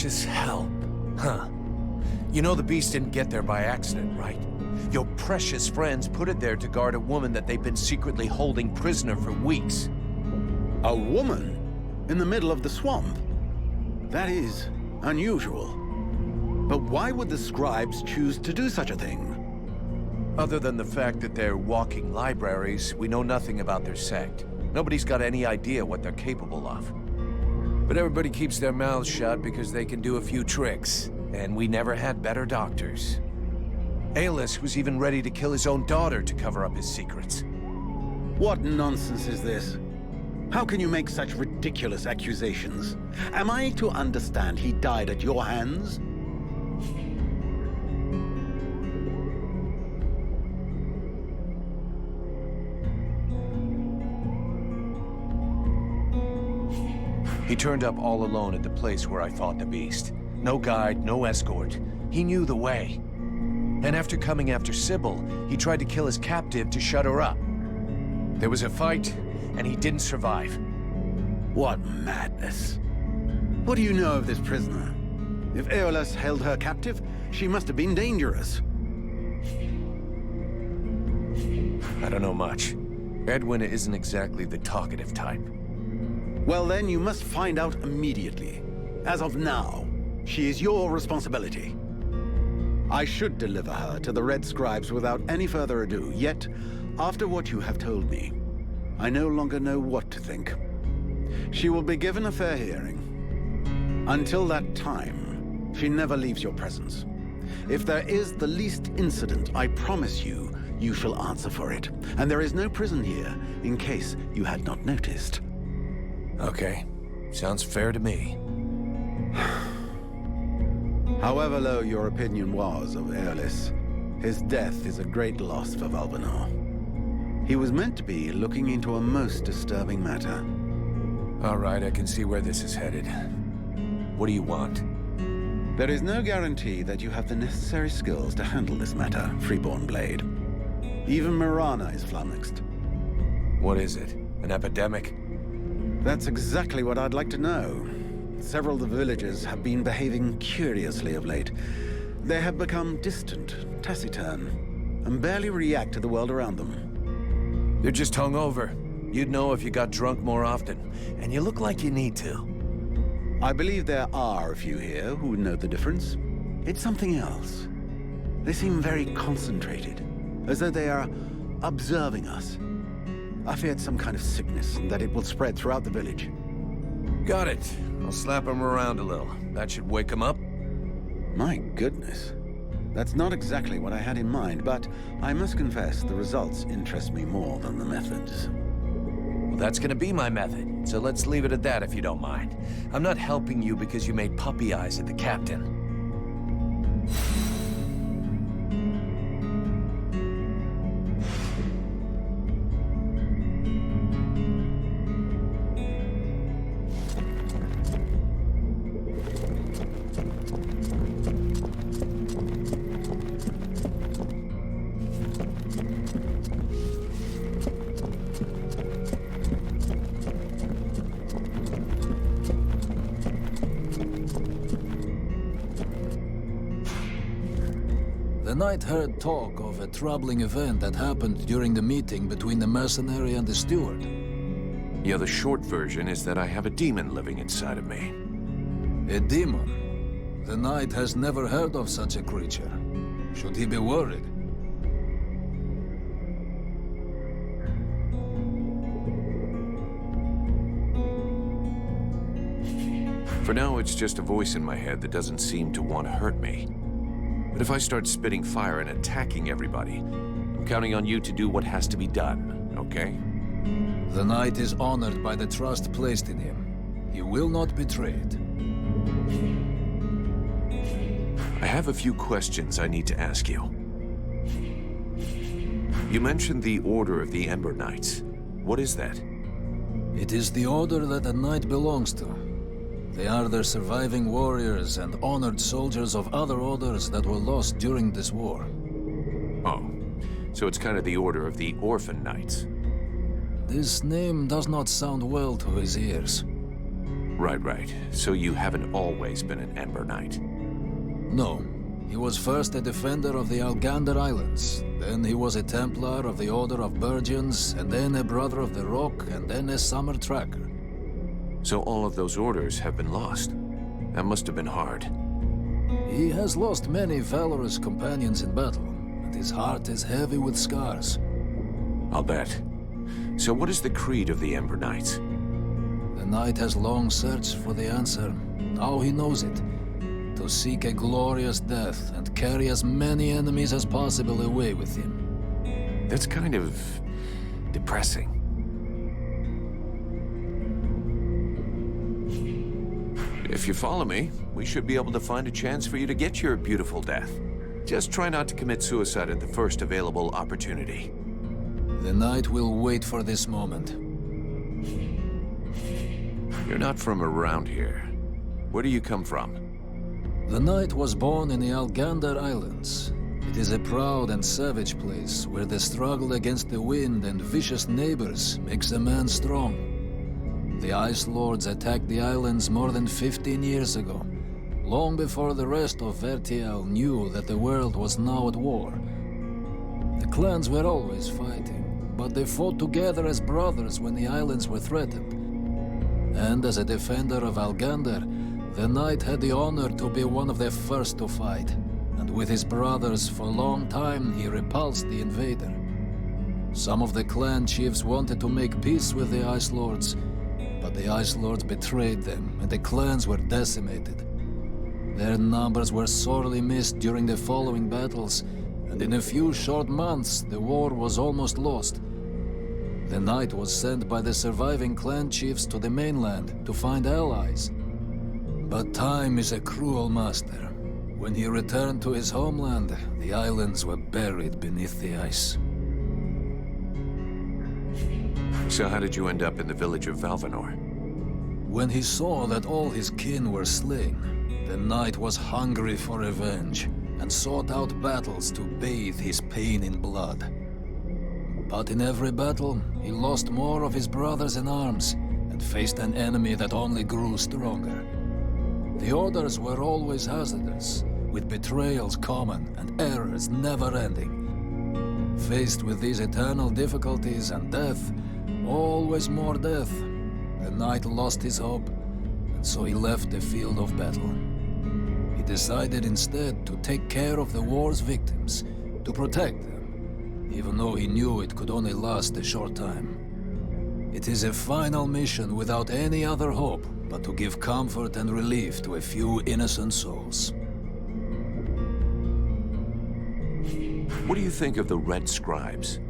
precious hell. Huh. You know the beast didn't get there by accident, right? Your precious friends put it there to guard a woman that they've been secretly holding prisoner for weeks. A woman? In the middle of the swamp? That is unusual. But why would the scribes choose to do such a thing? Other than the fact that they're walking libraries, we know nothing about their sect. Nobody's got any idea what they're capable of. But everybody keeps their mouths shut because they can do a few tricks, and we never had better doctors. Aelus was even ready to kill his own daughter to cover up his secrets. What nonsense is this? How can you make such ridiculous accusations? Am I to understand he died at your hands? He turned up all alone at the place where I fought the beast. No guide, no escort. He knew the way. And after coming after Sybil, he tried to kill his captive to shut her up. There was a fight, and he didn't survive. What madness. What do you know of this prisoner? If Aeolus held her captive, she must have been dangerous. I don't know much. Edwin isn't exactly the talkative type. Well then, you must find out immediately. As of now, she is your responsibility. I should deliver her to the Red Scribes without any further ado, yet, after what you have told me, I no longer know what to think. She will be given a fair hearing. Until that time, she never leaves your presence. If there is the least incident, I promise you, you shall answer for it. And there is no prison here, in case you had not noticed. Okay. Sounds fair to me. However low your opinion was of Aeolus, his death is a great loss for Valvanor. He was meant to be looking into a most disturbing matter. All right, I can see where this is headed. What do you want? There is no guarantee that you have the necessary skills to handle this matter, Freeborn Blade. Even Mirana is flummoxed. What is it? An epidemic? That's exactly what I'd like to know. Several of the villagers have been behaving curiously of late. They have become distant, taciturn, and barely react to the world around them. They're just hungover. You'd know if you got drunk more often, and you look like you need to. I believe there are a few here who would know the difference. It's something else. They seem very concentrated, as though they are observing us. I feared some kind of sickness, and that it will spread throughout the village. Got it. I'll slap him around a little. That should wake him up. My goodness. That's not exactly what I had in mind, but I must confess the results interest me more than the methods. Well, that's gonna be my method, so let's leave it at that if you don't mind. I'm not helping you because you made puppy eyes at the captain. The knight heard talk of a troubling event that happened during the meeting between the mercenary and the steward. Yeah, the short version is that I have a demon living inside of me. A demon? The knight has never heard of such a creature. Should he be worried? For now, it's just a voice in my head that doesn't seem to want to hurt me. But if I start spitting fire and attacking everybody, I'm counting on you to do what has to be done, okay? The knight is honored by the trust placed in him. He will not betray it. I have a few questions I need to ask you. You mentioned the Order of the Ember Knights. What is that? It is the order that a knight belongs to. They are the surviving warriors and honored soldiers of other orders that were lost during this war. Oh, so it's kind of the Order of the Orphan Knights. This name does not sound well to his ears. Right. So you haven't always been an Ember Knight. No. He was first a defender of the Algander Islands. Then he was a Templar of the Order of Burgeons, and then a Brother of the Rock, and then a Summer Tracker. So all of those orders have been lost. That must have been hard. He has lost many valorous companions in battle, and his heart is heavy with scars. I'll bet. So what is the creed of the Ember Knights? The knight has long searched for the answer. Now he knows it. To seek a glorious death and carry as many enemies as possible away with him. That's kind of depressing. If you follow me, we should be able to find a chance for you to get your beautiful death. Just try not to commit suicide at the first available opportunity. The knight will wait for this moment. You're not from around here. Where do you come from? The knight was born in the Algander Islands. It is a proud and savage place where the struggle against the wind and vicious neighbors makes a man strong. The Ice Lords attacked the islands more than 15 years ago, long before the rest of Vertial knew that the world was now at war. The clans were always fighting, but they fought together as brothers when the islands were threatened. And as a defender of Algander, the knight had the honor to be one of the first to fight, and with his brothers for a long time he repulsed the invader. Some of the clan chiefs wanted to make peace with the Ice Lords, but the Ice Lords betrayed them, and the clans were decimated. Their numbers were sorely missed during the following battles, and in a few short months the war was almost lost. The knight was sent by the surviving clan chiefs to the mainland to find allies. But time is a cruel master. When he returned to his homeland, the islands were buried beneath the ice. So how did you end up in the village of Valvanor? When he saw that all his kin were slain, the knight was hungry for revenge and sought out battles to bathe his pain in blood. But in every battle, he lost more of his brothers in arms and faced an enemy that only grew stronger. The orders were always hazardous, with betrayals common and errors never-ending. Faced with these eternal difficulties and death, always more death, the knight lost his hope, and so he left the field of battle. He decided instead to take care of the war's victims, to protect them, even though he knew it could only last a short time. It is a final mission without any other hope but to give comfort and relief to a few innocent souls. What do you think of the Red Scribes?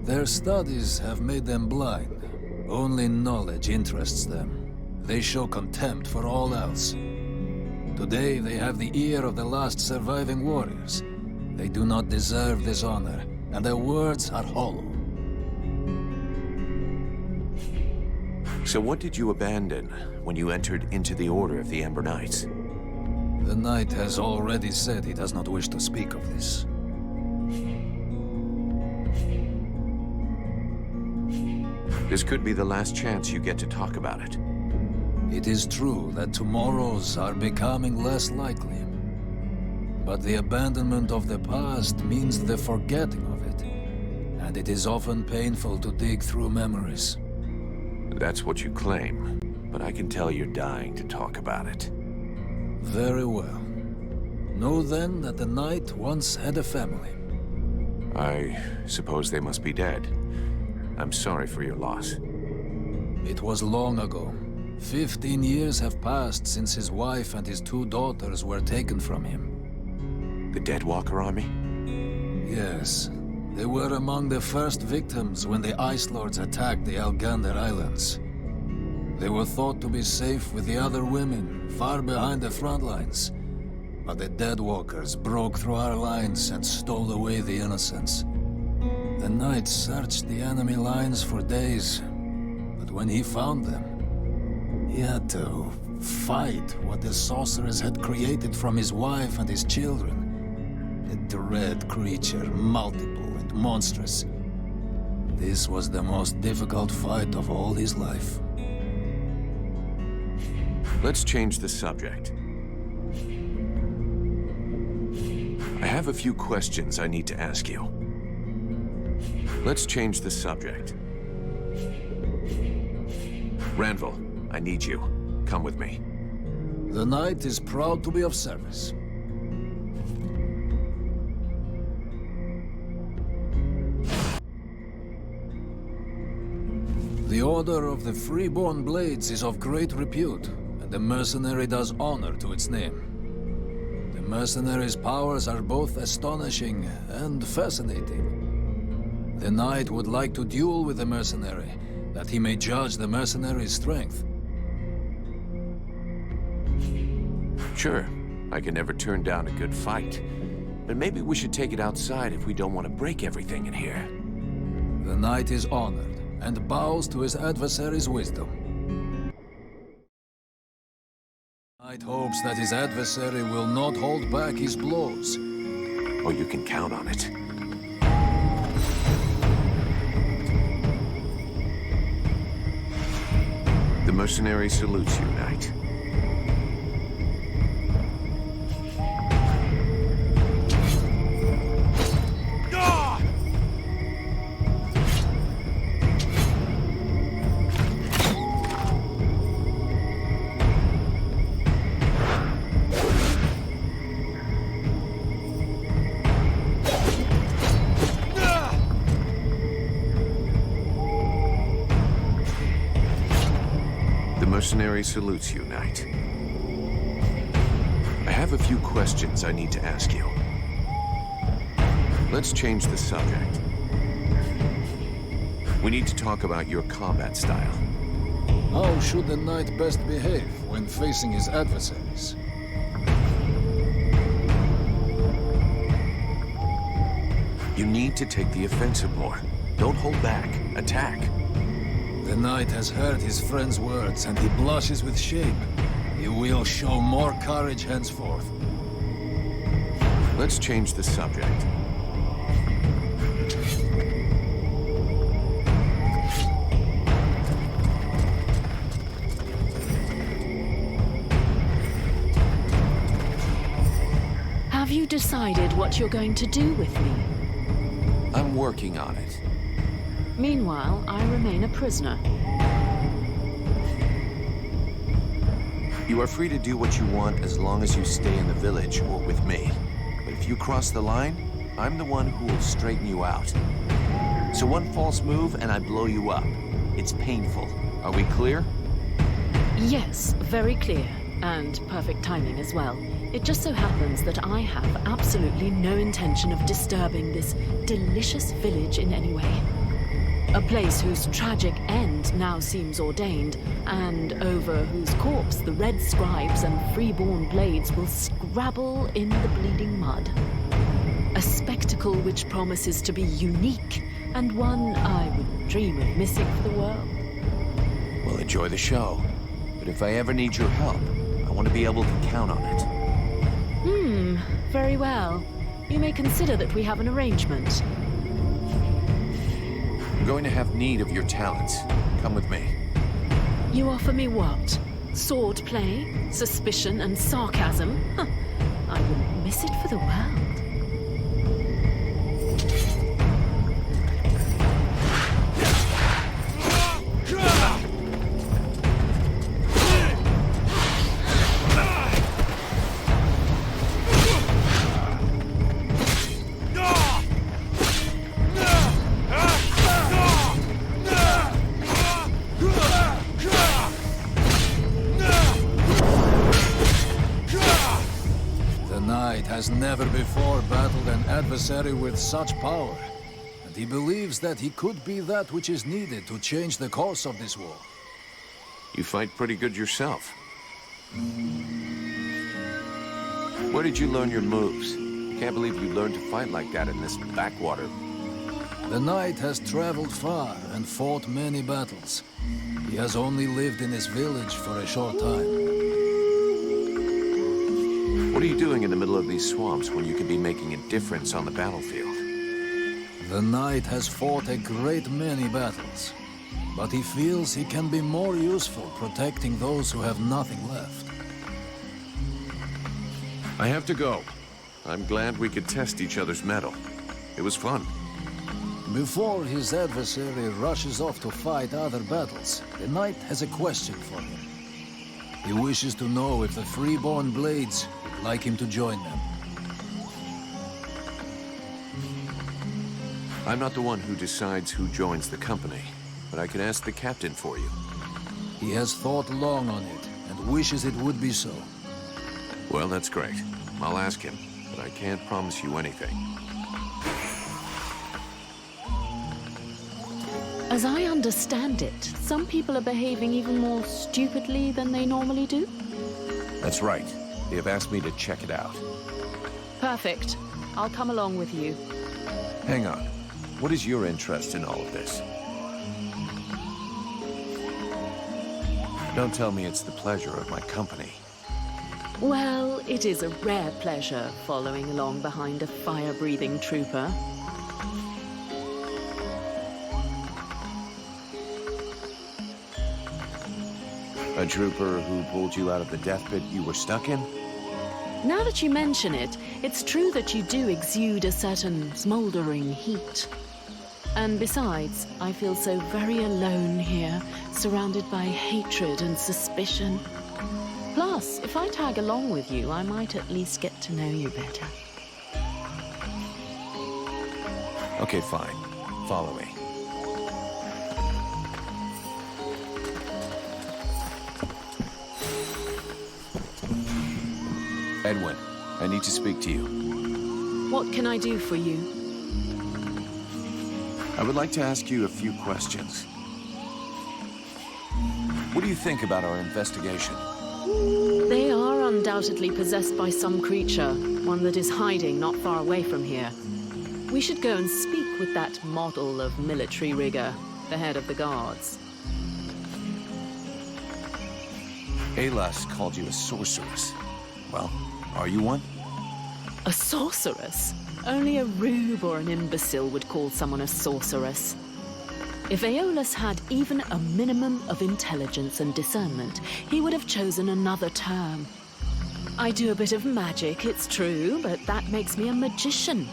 Their studies have made them blind. Only knowledge interests them. They show contempt for all else. Today they have the ear of the last surviving warriors. They do not deserve this honor, and their words are hollow. So what did you abandon when you entered into the Order of the Ember Knights? The knight has already said he does not wish to speak of this. This could be the last chance you get to talk about it. It is true that tomorrows are becoming less likely. But the abandonment of the past means the forgetting of it. And it is often painful to dig through memories. That's what you claim, but I can tell you're dying to talk about it. Very well. Know then that the knight once had a family. I suppose they must be dead. I'm sorry for your loss. It was long ago. 15 years have passed since his wife and his 2 daughters were taken from him. The Deadwalker army? Yes. They were among the first victims when the Ice Lords attacked the Algander Islands. They were thought to be safe with the other women, far behind the front lines. But the Deadwalkers broke through our lines and stole away the innocents. The knight searched the enemy lines for days, but when he found them, he had to fight what the sorcerers had created from his wife and his children. A dread creature, multiple and monstrous. This was the most difficult fight of all his life. Let's change the subject. I have a few questions I need to ask you. Let's change the subject. Ranville, I need you. Come with me. The Knight is proud to be of service. The Order of the Freeborn Blades is of great repute, and the mercenary does honor to its name. The mercenary's powers are both astonishing and fascinating. The Knight would like to duel with the mercenary, that he may judge the mercenary's strength. Sure, I can never turn down a good fight. But maybe we should take it outside if we don't want to break everything in here. The Knight is honored, and bows to his adversary's wisdom. The Knight hopes that his adversary will not hold back his blows. Oh, you can count on it. The mercenary salutes you, Knight. Mercenary salutes you, Knight. I have a few questions I need to ask you. Let's change the subject. We need to talk about your combat style. How should the Knight best behave when facing his adversaries? You need to take the offensive more. Don't hold back. Attack. The Knight has heard his friend's words, and he blushes with shame. He will show more courage henceforth. Let's change the subject. Have you decided what you're going to do with me? I'm working on it. Meanwhile, I remain a prisoner. You are free to do what you want as long as you stay in the village or with me. But if you cross the line, I'm the one who will straighten you out. So one false move and I blow you up. It's painful. Are we clear? Yes, very clear. And perfect timing as well. It just so happens that I have absolutely no intention of disturbing this delicious village in any way. A place whose tragic end now seems ordained, and over whose corpse the Red Scribes and Freeborn Blades will scrabble in the bleeding mud. A spectacle which promises to be unique, and one I would dream of missing for the world. Well, enjoy the show. But if I ever need your help, I want to be able to count on it. Very well. You may consider that we have an arrangement. I'm going to have need of your talents. Come with me. You offer me what? Sword play, suspicion, and sarcasm? Huh. I wouldn't miss it for the world. Has never before battled an adversary with such power, and he believes that he could be that which is needed to change the course of this war. You fight pretty good yourself. Where did you learn your moves? Can't believe you learned to fight like that in this backwater. The Knight has traveled far and fought many battles. He has only lived in this village for a short time. What are you doing in the middle of these swamps when you could be making a difference on the battlefield? The Knight has fought a great many battles. but he feels he can be more useful protecting those who have nothing left. I have to go. I'm glad we could test each other's mettle. It was fun. Before his adversary rushes off to fight other battles, the knight has a question for him. He wishes to know if the freeborn blades would like him to join them. I'm not the one who decides who joins the company, but I can ask the captain for you. He has thought long on it, and wishes it would be so. Well, that's great. I'll ask him, but I can't promise you anything. As I understand it, some people are behaving even more stupidly than they normally do. That's right. They have asked me to check it out. Perfect. I'll come along with you. Hang on. What is your interest in all of this? Don't tell me it's the pleasure of my company. Well, it is a rare pleasure following along behind a fire-breathing trooper. A trooper who pulled you out of the death pit you were stuck in? Now that you mention it, it's true that you do exude a certain smoldering heat. And besides, I feel so very alone here, surrounded by hatred and suspicion. Plus, if I tag along with you, I might at least get to know you better. Okay, fine. Follow me. Edwin, I need to speak to you. What can I do for you? I would like to ask you a few questions. What do you think about our investigation? They are undoubtedly possessed by some creature, one that is hiding not far away from here. We should go and speak with that model of military rigor, the head of the guards. Alas called you a sorceress. Well, are you one? A sorceress? Only a rube or an imbecile would call someone a sorceress. If Aeolus had even a minimum of intelligence and discernment, he would have chosen another term. I do a bit of magic, it's true, but that makes me a magician.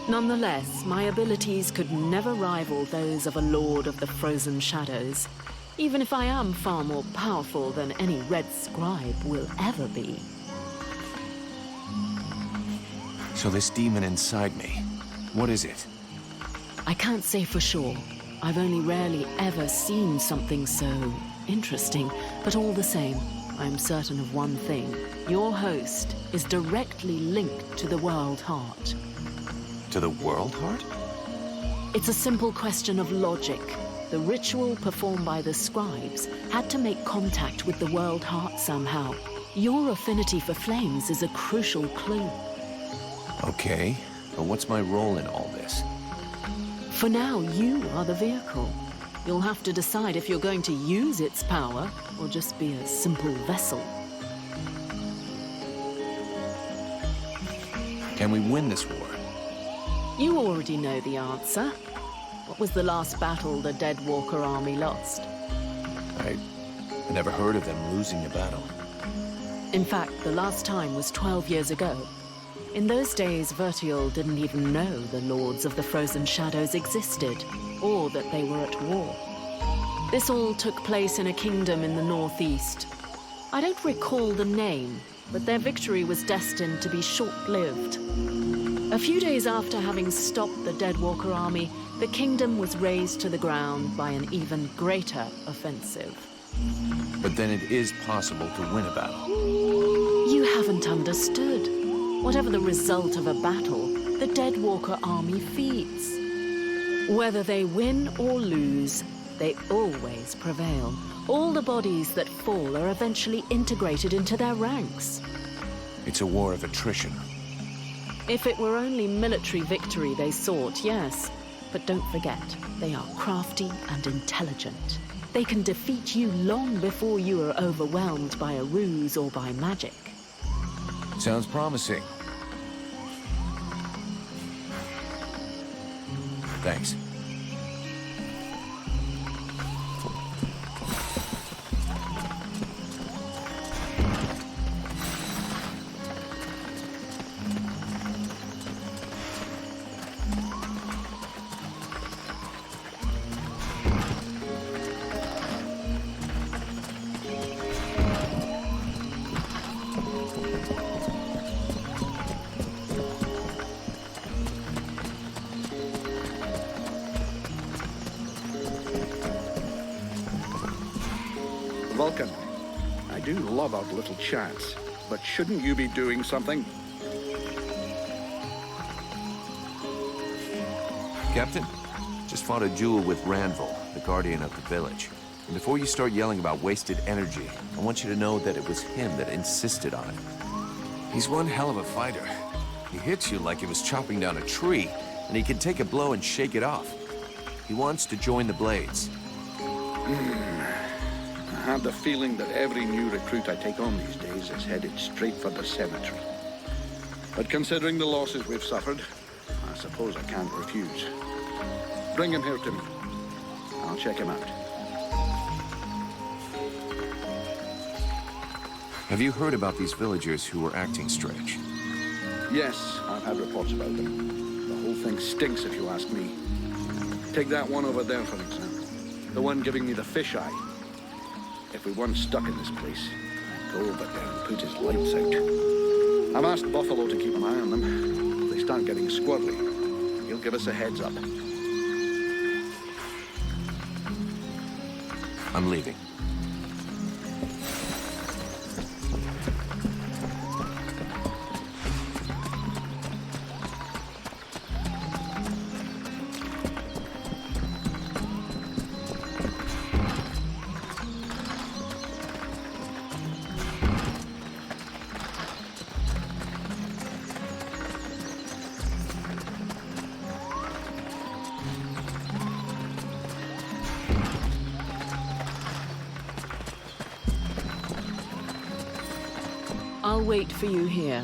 Nonetheless, my abilities could never rival those of a lord of the frozen shadows, even if I am far more powerful than any red scribe will ever be. So this demon inside me, what is it? I can't say for sure. I've only rarely ever seen something so interesting, but all the same, I'm certain of one thing. Your host is directly linked to the World Heart. To the World Heart? It's a simple question of logic. The ritual performed by the scribes had to make contact with the World Heart somehow. Your affinity for flames is a crucial clue. Okay, but what's my role in all this? For now, you are the vehicle. You'll have to decide if you're going to use its power or just be a simple vessel. Can we win this war? You already know the answer. What was the last battle the Dead Walker army lost? I never heard of them losing a battle. In fact, the last time was 12 years ago. In those days, Vertiol didn't even know the Lords of the Frozen Shadows existed, or that they were at war. This all took place in a kingdom in the northeast. I don't recall the name, but their victory was destined to be short-lived. A few days after having stopped the Deadwalker army, the kingdom was razed to the ground by an even greater offensive. But then it is possible to win a battle. You haven't understood. Whatever the result of a battle, the Deadwalker army feeds. Whether they win or lose, they always prevail. All the bodies that fall are eventually integrated into their ranks. It's a war of attrition. If it were only military victory they sought, yes. But don't forget, they are crafty and intelligent. They can defeat you long before you are overwhelmed by a ruse or by magic. Sounds promising. love our little chats, but shouldn't you be doing something? Captain, just fought a duel with Ranvil, the guardian of the village. And before you start yelling about wasted energy, I want you to know that it was him that insisted on it. He's one hell of a fighter. He hits you like he was chopping down a tree, and he can take a blow and shake it off. He wants to join the Blades. I have the feeling that every new recruit I take on these days is headed straight for the cemetery. But considering the losses we've suffered, I suppose I can't refuse. Bring him here to me. I'll check him out. Have you heard about these villagers who were acting strange? Yes, I've had reports about them. The whole thing stinks if you ask me. Take that one over there, for example. The one giving me the fisheye. If we weren't stuck in this place, I'd go over there and put his lights out. I've asked Buffalo to keep an eye on them. If they start getting squirrely, he'll give us a heads up. I'm leaving. I'll wait for you here.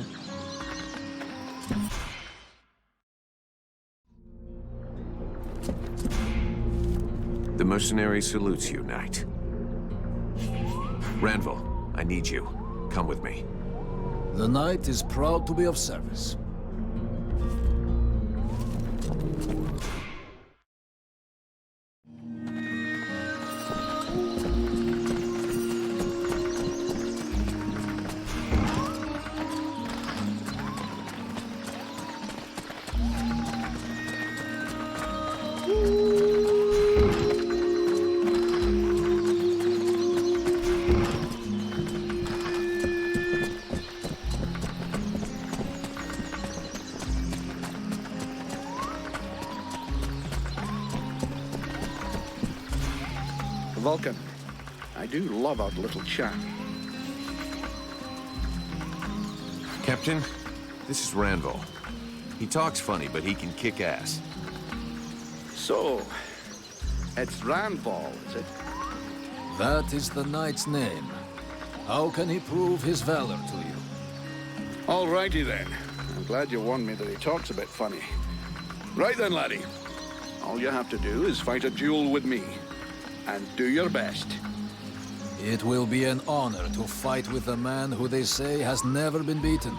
The mercenary salutes you, Knight. Ranvil, I need you. Come with me. The knight is proud to be of service. Vulcan, I do love our little chat. Captain, this is Ranvil. He talks funny, but he can kick ass. So, it's Randball, is it? That is the knight's name. How can he prove his valor to you? Alrighty then. I'm glad you warned me that he talks a bit funny. Right then, laddie. All you have to do is fight a duel with me. And do your best. It will be an honor to fight with a man who they say has never been beaten.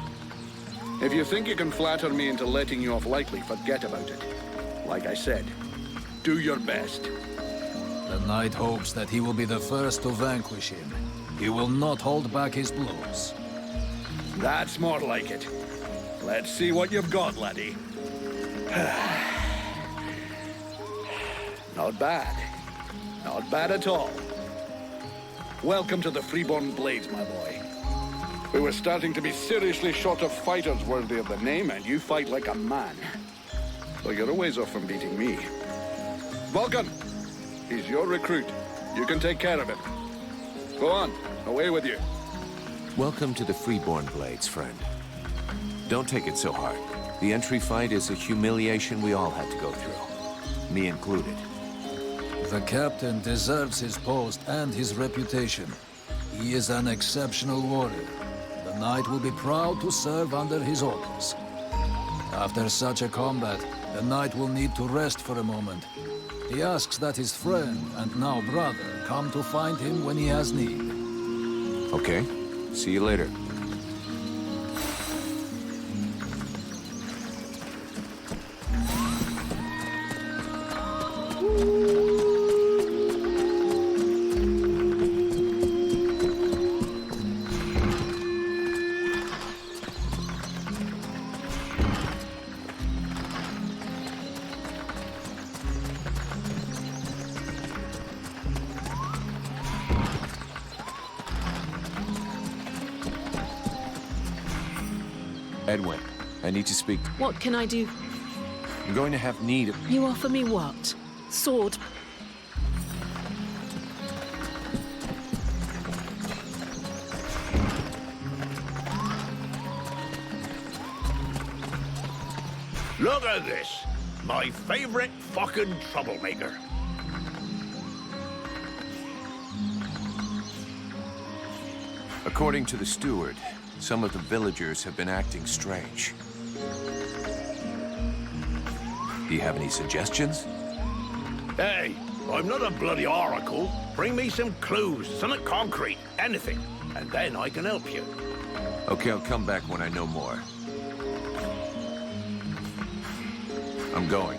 If you think you can flatter me into letting you off lightly, forget about it. Like I said, do your best. The knight hopes that he will be the first to vanquish him. He will not hold back his blows. That's more like it. Let's see what you've got, laddie. Not bad. Not bad at all. Welcome to the Freeborn Blades, my boy. We were starting to be seriously short of fighters worthy of the name, and you fight like a man. So you're a ways off from beating me. Vulcan, he's your recruit. You can take care of him. Go on, away with you. Welcome to the Freeborn Blades, friend. Don't take it so hard. The entry fight is a humiliation we all had to go through. Me included. The captain deserves his post and his reputation. He is an exceptional warrior. The knight will be proud to serve under his orders. After such a combat, the knight will need to rest for a moment. He asks that his friend, and now brother, come to find him when he has need. Okay. See you later. Edwin, I need to speak. What can I do? I'm going to have need of... You offer me what? Sword? Look at this. My favorite fucking troublemaker. According to the steward, some of the villagers have been acting strange. Do you have any suggestions? Hey, I'm not a bloody oracle. Bring me some clues, something concrete, anything, and then I can help you. Okay, I'll come back when I know more. I'm going.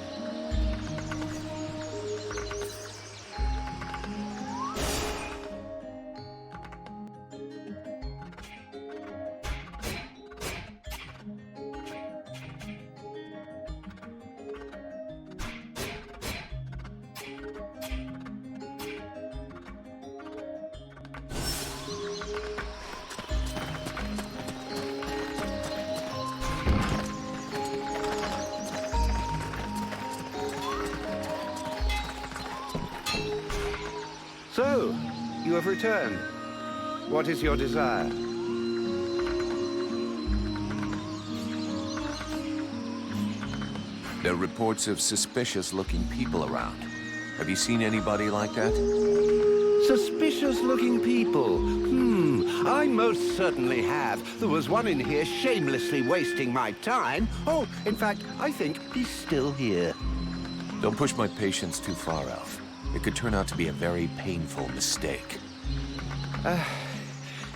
So, you have returned. What is your desire? There are reports of suspicious-looking people around. Have you seen anybody like that? Suspicious-looking people? I most certainly have. There was one in here shamelessly wasting my time. Oh, in fact, I think he's still here. Don't push my patience too far, Alf. It could turn out to be a very painful mistake.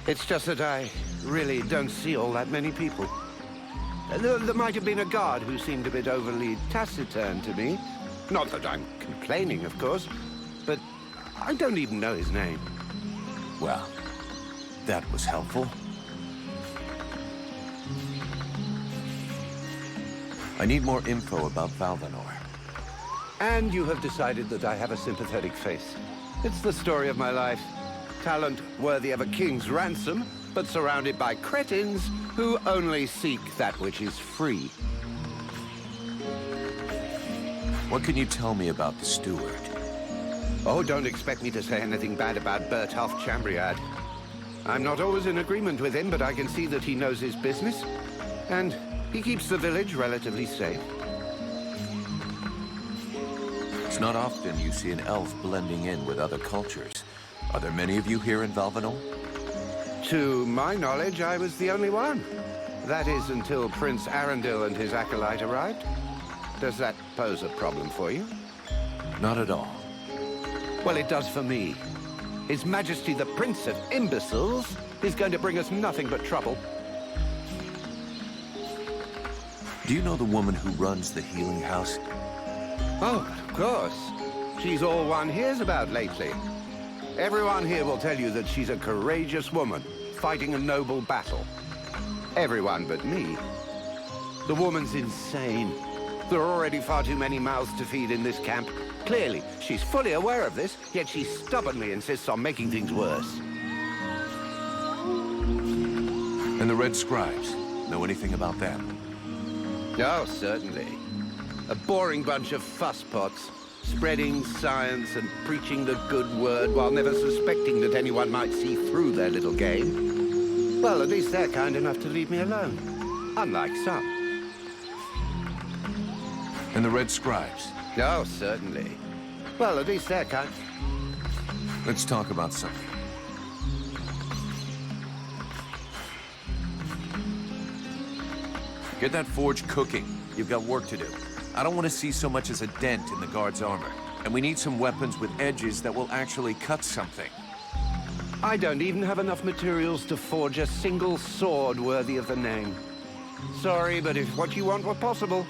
It's just that I really don't see all that many people. There might have been a guard who seemed a bit overly taciturn to me. Not that I'm complaining, of course, but I don't even know his name. Well, that was helpful. I need more info about Valvanor. And you have decided that I have a sympathetic face. It's the story of my life. Talent worthy of a king's ransom, but surrounded by cretins who only seek that which is free. What can you tell me about the steward? Oh, don't expect me to say anything bad about Bertolf Chambriad. I'm not always in agreement with him, but I can see that he knows his business. And he keeps the village relatively safe. It's not often you see an elf blending in with other cultures. Are there many of you here in Valvanor? To my knowledge, I was the only one. That is until Prince Arundel and his acolyte arrived. Does that pose a problem for you? Not at all. Well, it does for me. His Majesty the Prince of Imbeciles is going to bring us nothing but trouble. Do you know the woman who runs the healing house? Oh, of course. She's all one hears about lately. Everyone here will tell you that she's a courageous woman, fighting a noble battle. Everyone but me. The woman's insane. There are already far too many mouths to feed in this camp. Clearly, she's fully aware of this, yet she stubbornly insists on making things worse. And the Red Scribes? Know anything about them? Oh, certainly. A boring bunch of fusspots, spreading science and preaching the good word while never suspecting that anyone might see through their little game. Well, at least they're kind enough to leave me alone. Unlike some. And the Red Scribes? Oh, certainly. Well, at least they're kind... Let's talk about something. Get that forge cooking. You've got work to do. I don't want to see so much as a dent in the guard's armor. And we need some weapons with edges that will actually cut something. I don't even have enough materials to forge a single sword worthy of the name. Sorry, but if what you want were possible,